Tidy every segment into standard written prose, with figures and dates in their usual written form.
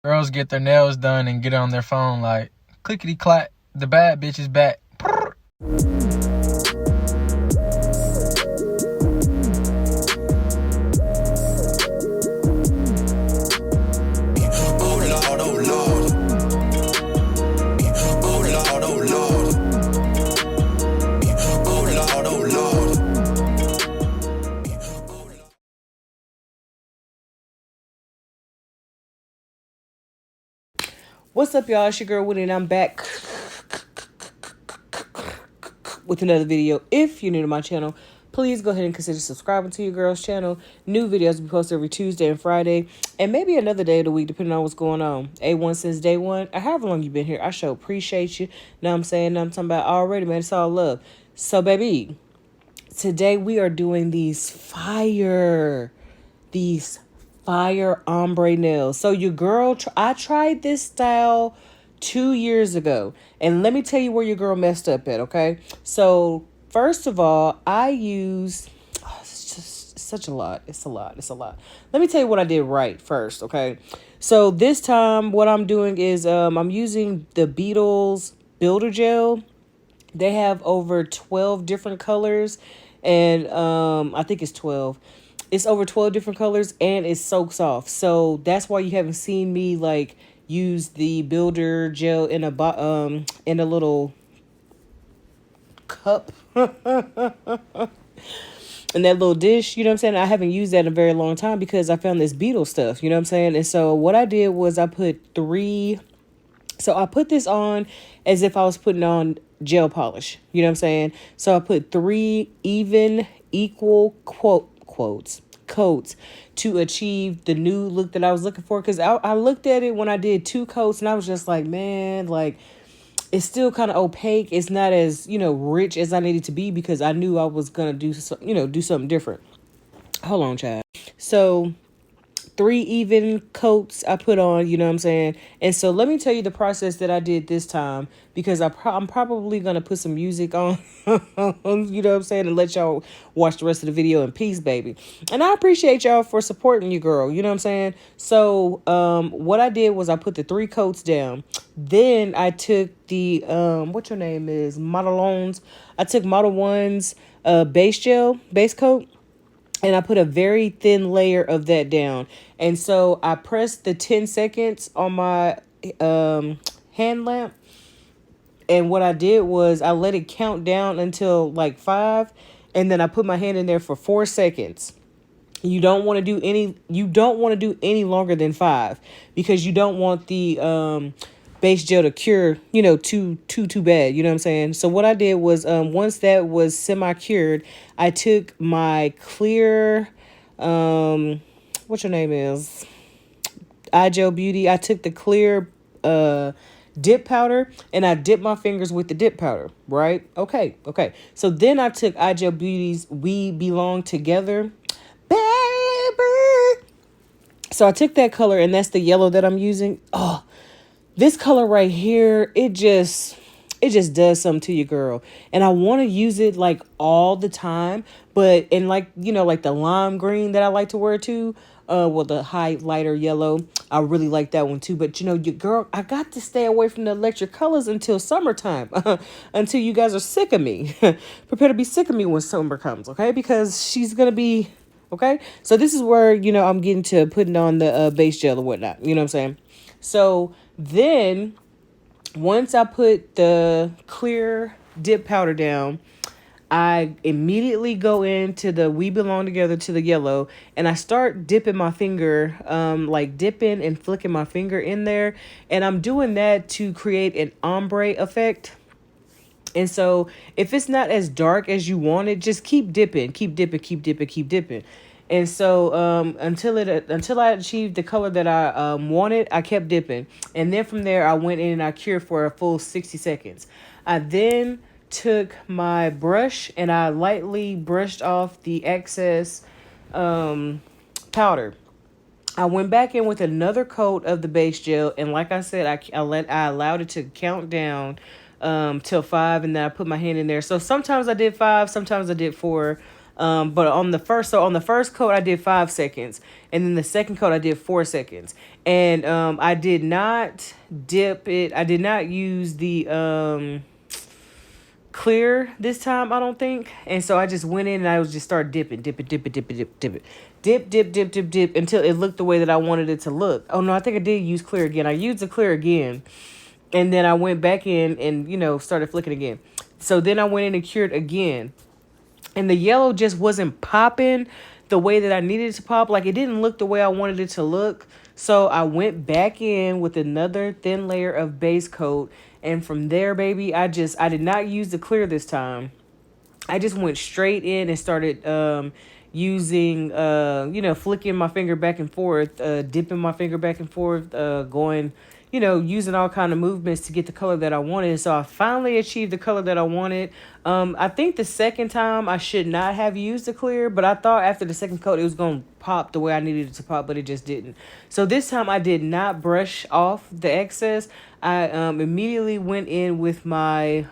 Girls get their nails done and get on their phone like, clickety clack, the bad bitch is back. What's up, y'all? It's your girl Woody, and I'm back with another video. If you're new to my channel, please go ahead and consider subscribing to your girl's channel. New videos will be posted every Tuesday and Friday, and maybe another day of the week, depending on what's going on. A1 since day one, or however long you've been here, I sure appreciate you. Know what I'm saying? Know what I'm talking about already, man. It's all love. So, baby, today we are doing these fire ombre nails. So your girl, I tried this style 2 years ago, and let me tell you where your girl messed up at. Okay, so first of all, I use it's just such a lot. It's a lot. Let me tell you what I did right first. Okay, so this time what I'm doing is I'm using the Beetles Builder Gel. They have over 12 different colors, and I think it's 12. It's over 12 different colors, and it soaks off. So that's why you haven't seen me like use the builder gel in a little cup in that little dish. You know what I'm saying? I haven't used that in a very long time because I found this beetle stuff. You know what I'm saying? And so what I did was I put this on as if I was putting on gel polish. You know what I'm saying? So I put 3 equal coats to achieve the new look that I was looking for. Because I looked at it when I did 2 coats, and I was just like, man, like, it's still kind of opaque. It's not as, rich as I needed to be, because I knew I was going to do something different. Hold on, child. So 3 even coats I put on, you know what I'm saying? And so let me tell you the process that I did this time, because I'm probably going to put some music on, you know what I'm saying, and let y'all watch the rest of the video in peace, baby. And I appreciate y'all for supporting your girl, you know what I'm saying? So what I did was I put the 3 coats down. Then I took the, what your name is, Modelones. I took Model 1's base coat. And I put a very thin layer of that down. And so I pressed the 10 seconds on my hand lamp. And what I did was I let it count down until like 5. And then I put my hand in there for 4 seconds. You don't want to do any longer than 5, because you don't want the base gel to cure, too bad. You know what I'm saying? So what I did was, once that was semi-cured, I took my clear, what your name is? iGel Beauty. I took the clear dip powder, and I dipped my fingers with the dip powder, right? Okay. So then I took iGel Beauty's We Belong Together, baby. So I took that color, and that's the yellow that I'm using. Oh, this color right here, it just does something to your girl. And I want to use it like all the time, but like the lime green that I like to wear too, the lighter yellow, I really like that one too. But your girl, I got to stay away from the electric colors until summertime, until you guys are sick of me. Prepare to be sick of me when summer comes, okay? Because she's gonna be okay. So this is where I'm getting to putting on the base gel or whatnot. You know what I'm saying? So then, once I put the clear dip powder down, I immediately go into the We Belong Together, to the yellow, and I start dipping my finger, like dipping and flicking my finger in there. And I'm doing that to create an ombre effect. And so if it's not as dark as you want it, just keep dipping. And so until I achieved the color that I wanted, I kept dipping. And then from there, I went in and I cured for a full 60 seconds. I then took my brush and I lightly brushed off the excess powder. I went back in with another coat of the base gel, and like I said, I allowed it to count down till 5, and then I put my hand in there. So sometimes I did 5, sometimes I did 4. But on the first coat I did 5 seconds, and then the second coat I did 4 seconds, and I did not dip it. I did not use the clear this time, I don't think. And so I just went in and I was just start dipping, dip it, dip it, dip it, dip, dip it, dip, dip, dip, dip, dip, until it looked the way that I wanted it to look. Oh no, I think I did use clear again. I used the clear again, and then I went back in and started flicking again. So then I went in and cured again, and the yellow just wasn't popping the way that I needed it to pop. Like, it didn't look the way I wanted it to look. So I went back in with another thin layer of base coat, and from there, baby, I did not use the clear this time. I just went straight in and started using flicking my finger back and forth, dipping my finger back and forth, going, using all kind of movements to get the color that I wanted. So I finally achieved the color that I wanted. I think the second time I should not have used the clear, but I thought after the second coat it was going to pop the way I needed it to pop, but it just didn't. So this time I did not brush off the excess. I immediately went in with my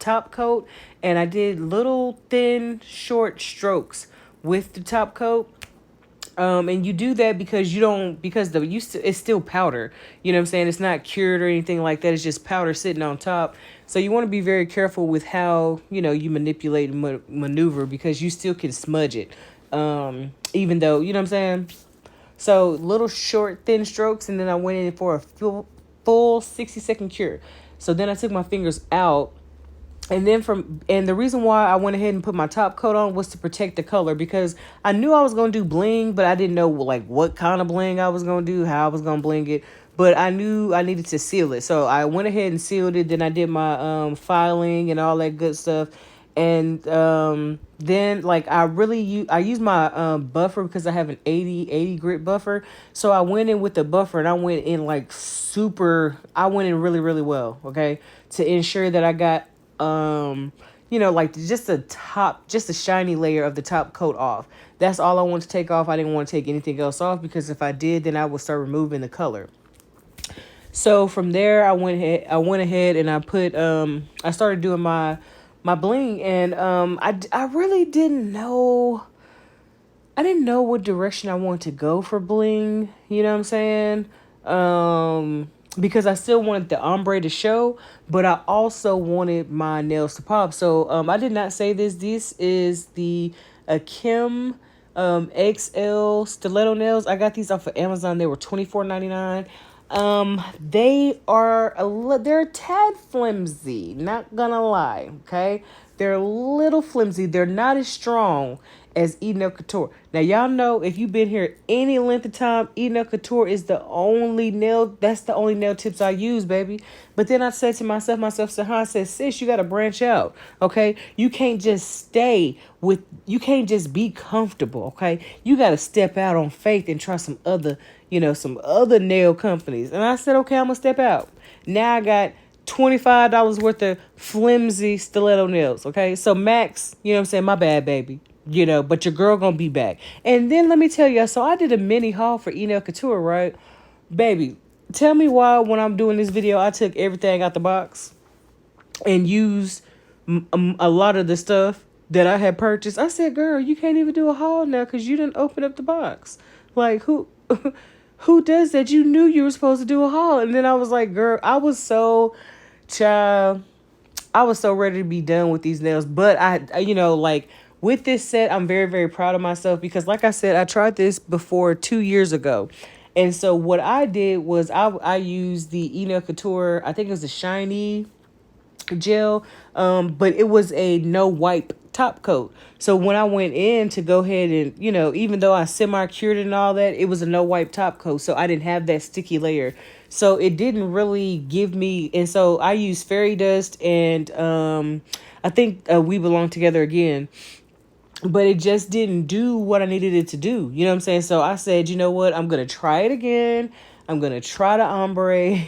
top coat, and I did little thin short strokes with the top coat. And you do that because it's still powder. You know what I'm saying? It's not cured or anything like that. It's just powder sitting on top. So you want to be very careful with how, you manipulate and maneuver, because you still can smudge it. Even though, you know what I'm saying? So little short, thin strokes, and then I went in for a full 60-second cure. So then I took my fingers out. And the reason why I went ahead and put my top coat on was to protect the color, because I knew I was going to do bling, but I didn't know like what kind of bling I was going to do, how I was going to bling it. But I knew I needed to seal it. So I went ahead and sealed it. Then I did my filing and all that good stuff. And then like I used my buffer, because I have an 80 grit buffer. So I went in with the buffer, and I went in really, really well, okay, to ensure that I got like just a shiny layer of the top coat off. That's all I wanted to take off. I didn't want to take anything else off, because if I did, then I would start removing the color. So from there, I went ahead and I put I started doing my bling, and I really didn't know. I didn't know what direction I wanted to go for bling. You know what I'm saying? Because I still wanted the ombre to show, but I also wanted my nails to pop. So I did not say this. This is the Kim XL stiletto nails. I got these off of Amazon. They were $24.99. They're a tad flimsy, not gonna lie, okay? They're a little flimsy. They're not as strong as Nail Couture. Now, y'all know, if you've been here any length of time, Nail Couture is the only nail tips I use, baby. But then I said to myself, Sahan, I said, sis, you got to branch out, okay? You can't just be comfortable, okay? You got to step out on faith and try some other nail companies. And I said, okay, I'm going to step out. Now I got $25 worth of flimsy stiletto nails, okay? So Max, you know what I'm saying, my bad, baby. But your girl gonna be back. And then let me tell you, so I did a mini haul for Nail Couture, right? Baby, tell me why when I'm doing this video, I took everything out the box and used a lot of the stuff that I had purchased. I said, girl, you can't even do a haul now because you didn't open up the box. Like, who does that? You knew you were supposed to do a haul. And then I was like, girl, I was so ready to be done with these nails. But with this set, I'm very, very proud of myself, because like I said, I tried this before 2 years ago. And so what I did was I used the Nail Couture, I think it was a shiny gel, but it was a no wipe top coat. So when I went in to go ahead and, even though I semi-cured it and all that, it was a no wipe top coat. So I didn't have that sticky layer. So it didn't really give me, and so I used fairy dust and I think We Belong Together again. But it just didn't do what I needed it to do. You know what I'm saying? So I said, you know what? I'm going to try it again. I'm going to try the ombre.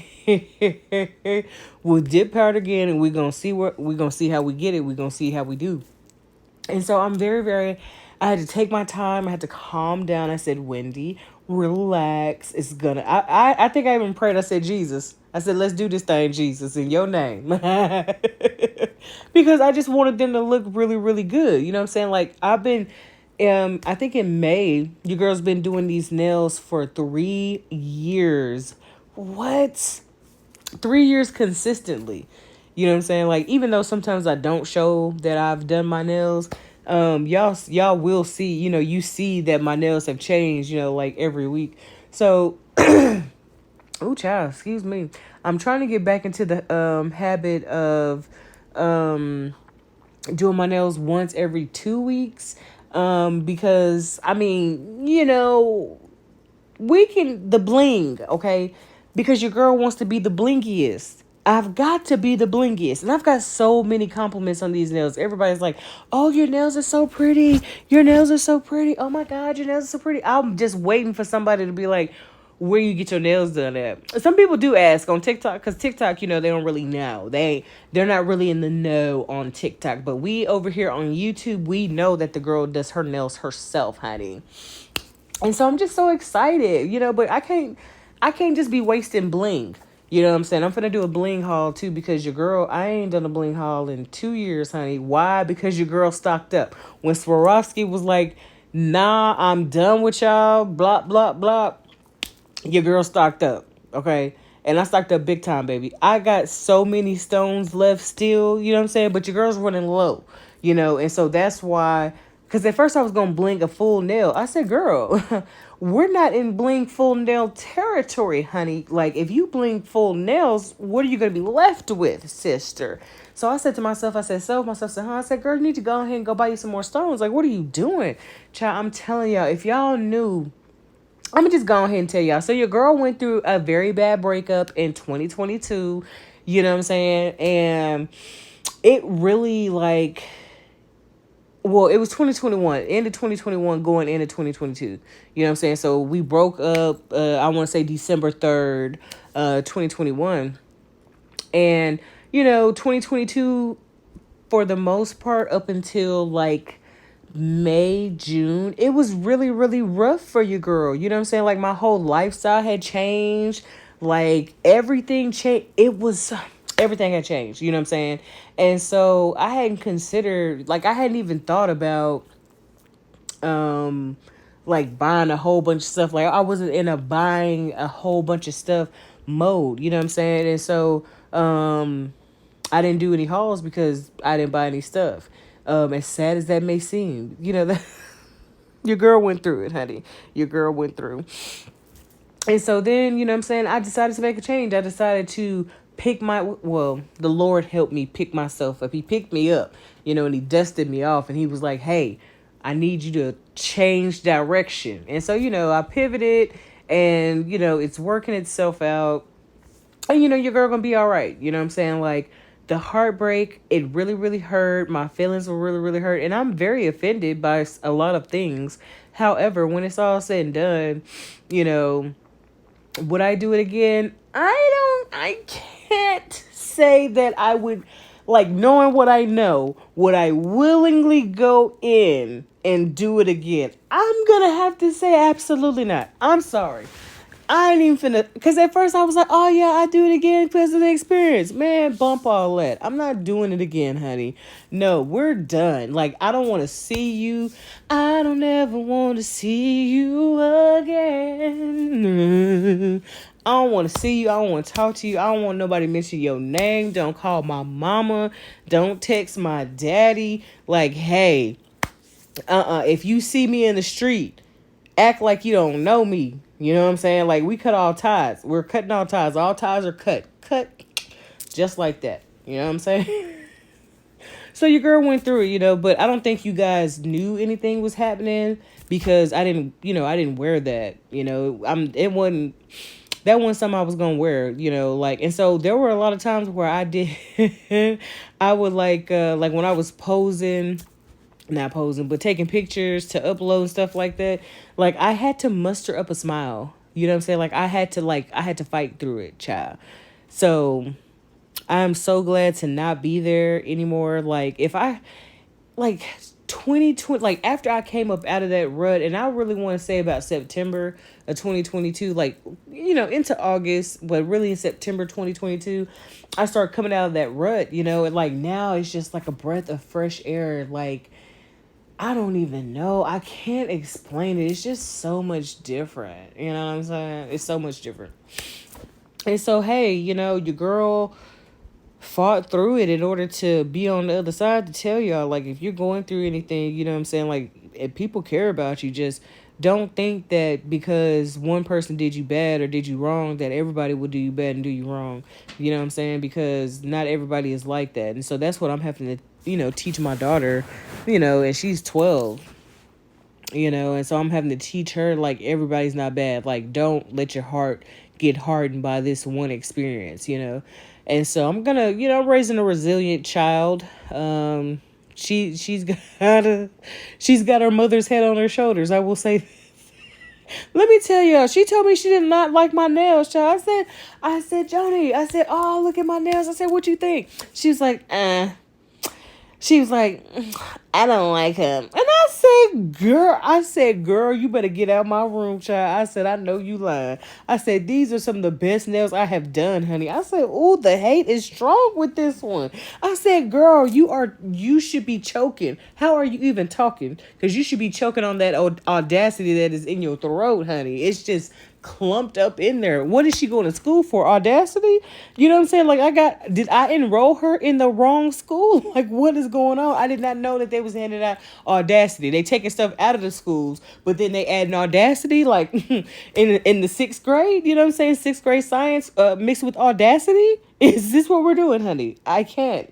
We'll dip powder again, and we're going to see how we get it. We're going to see how we do. And so I'm very, very, I had to take my time. I had to calm down. I said, Wendy, relax. It's gonna, I think I even prayed. I said, Jesus. I said, let's do this thing, Jesus, in your name. because I just wanted them to look really, really good. You know what I'm saying? Like I've been, I think in May, your girl's been doing these nails for 3 years. What? 3 years consistently. You know what I'm saying? Like even though sometimes I don't show that I've done my nails, y'all will see. You know, you see that my nails have changed. You know, like every week. So, oh child, excuse me. I'm trying to get back into the habit of um doing my nails once every 2 weeks. Because I mean, you know, we can the bling, okay? Because your girl wants to be the blingiest. I've got to be the blingiest. And I've got so many compliments on these nails. Everybody's like, oh, your nails are so pretty. Your nails are so pretty. Oh my God, your nails are so pretty. I'm just waiting for somebody to be like, where you get your nails done at. Some people do ask on TikTok, because TikTok, you know, they don't really know. They're not really in the know on TikTok. But we over here on YouTube, we know that the girl does her nails herself, honey. And so I'm just so excited, you know, but I can't just be wasting bling. You know what I'm saying? I'm finna do a bling haul too, because your girl, I ain't done a bling haul in 2 years, honey. Why? Because your girl stocked up. When Swarovski was like, nah, I'm done with y'all, blah, blah, blah, your girl stocked up, okay? And I stocked up big time, baby. I got so many stones left still, you know what I'm saying? But your girl's running low, you know? And so that's why, because at first I was going to bling a full nail. I said, girl, we're not in bling full nail territory, honey. Like, if you bling full nails, what are you going to be left with, sister? So I said to myself, I said, I said, girl, you need to go ahead and go buy you some more stones. Like, what are you doing? Child, I'm telling y'all, if y'all knew, I'm gonna just go ahead and tell y'all. So your girl went through a very bad breakup in 2022. You know what I'm saying? And it really like, well, it was 2021, end of 2021, going into 2022. You know what I'm saying? So we broke up. I want to say December 3rd, 2021, and you know, 2022 for the most part up until like May, June, it was really, really rough for you, girl. You know what I'm saying? Like my whole lifestyle had changed. Like everything changed. It was everything had changed. You know what I'm saying? And so I hadn't considered, like I hadn't even thought about um like buying a whole bunch of stuff. Like I wasn't in a buying a whole bunch of stuff mode. You know what I'm saying? And so I didn't do any hauls because I didn't buy any stuff. As sad as that may seem, you know, that your girl went through it, honey. Your girl went through. And so then, you know what I'm saying, I decided to make a change. I decided to pick well, the Lord helped me pick myself up. He picked me up, you know, and he dusted me off, and he was like, hey, I need you to change direction. And so, you know, I pivoted, and, you know, it's working itself out. And, you know, your girl gonna be all right. You know what I'm saying? Like, the heartbreak, it really, really hurt. My feelings were really, really hurt. And I'm very offended by a lot of things. However, when it's all said and done, you know, would I do it again? I can't say that I would, like, knowing what I know, would I willingly go in and do it again? I'm gonna have to say absolutely not. I'm sorry. I ain't even finna, because at first I was like, oh yeah, I do it again because of the experience. Man, bump all that. I'm not doing it again, honey. No, we're done. Like, I don't want to see you. I don't ever want to see you again. I don't want to see you. I don't want to talk to you. I don't want nobody to mention your name. Don't call my mama. Don't text my daddy. Like, hey, if you see me in the street, act like you don't know me. You know what I'm saying? Like, we cut all ties. We're cutting all ties. All ties are cut. Cut. Just like that. You know what I'm saying? So your girl went through it, you know, but I don't think you guys knew anything was happening because I didn't wear that, you know. That wasn't something I was gonna wear, you know, like. And so there were a lot of times where I did I would like when I was posing, not posing, but taking pictures to upload and stuff like that. Like, I had to muster up a smile. You know what I'm saying? Like, I had to fight through it, child. So I'm so glad to not be there anymore. Like, if I, like, 2020, like after I came up out of that rut, and I really want to say about September of 2022, like, into August, but really in September 2022, I started coming out of that rut, and like now it's just like a breath of fresh air. Like, I don't even know. I can't explain it. It's just so much different. You know what I'm saying? It's so much different. And so, hey, your girl fought through it in order to be on the other side to tell y'all, like, if you're going through anything, you know what I'm saying, like, if people care about you, just don't think that because one person did you bad or did you wrong that everybody will do you bad and do you wrong. You know what I'm saying? Because not everybody is like that. And so that's what I'm having to, teach my daughter, and she's 12. And so I'm having to teach her, like, everybody's not bad. Like, don't let your heart get hardened by this one experience. And so I'm gonna, raising a resilient child. She's got her mother's head on her shoulders. I will say. Let me tell y'all, she told me she did not like my nails, child. I said, Joni, oh, look at my nails. I said, what you think? She was like, She was like, I don't like him. And I said, girl, you better get out my room, child. I said, I know you lying. I said, these are some of the best nails I have done, honey. I said, ooh, the hate is strong with this one. I said, girl, you should be choking. How are you even talking? Because you should be choking on that audacity that is in your throat, honey. It's just clumped up in there. What is she going to school for? Audacity? You know what I'm saying? Like, did I enroll her in the wrong school? Like, what is going on? I did not know that they was handing out Audacity. They taking stuff out of the schools, but then they add an Audacity, like, in the 6th grade. You know what I'm saying? 6th grade science mixed with Audacity. Is this what we're doing, honey? I can't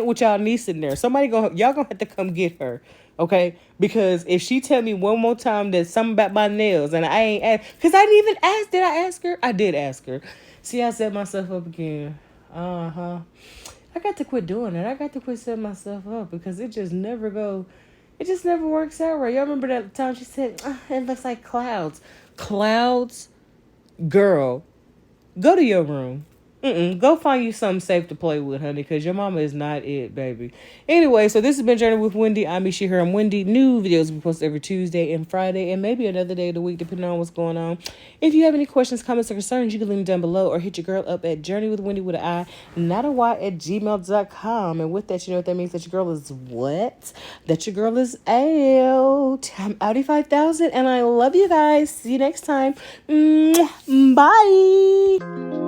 with y'all niece in there. Y'all gonna have to come get her. Okay, because if she tell me one more time that something about my nails and I ain't asked, because I didn't even ask. Did I ask her? I did ask her. See, I set myself up again. I got to quit doing that. I got to quit setting myself up because it just never works out right. Y'all remember that time she said, it looks like clouds. Clouds? Girl, go to your room. Go find you something safe to play with, honey, because your mama is not it, baby. Anyway, so this has been Journey with Wendy. I'm Isha here. I'm Wendy. New videos will be posted every Tuesday and Friday and maybe another day of the week, depending on what's going on. If you have any questions, comments, or concerns, you can leave them down below or hit your girl up at journeywithwendy with an I, not a Y, at gmail.com. And with that, you know what that means? That your girl is what? That your girl is out. I'm Audi 5000, and I love you guys. See you next time. Bye.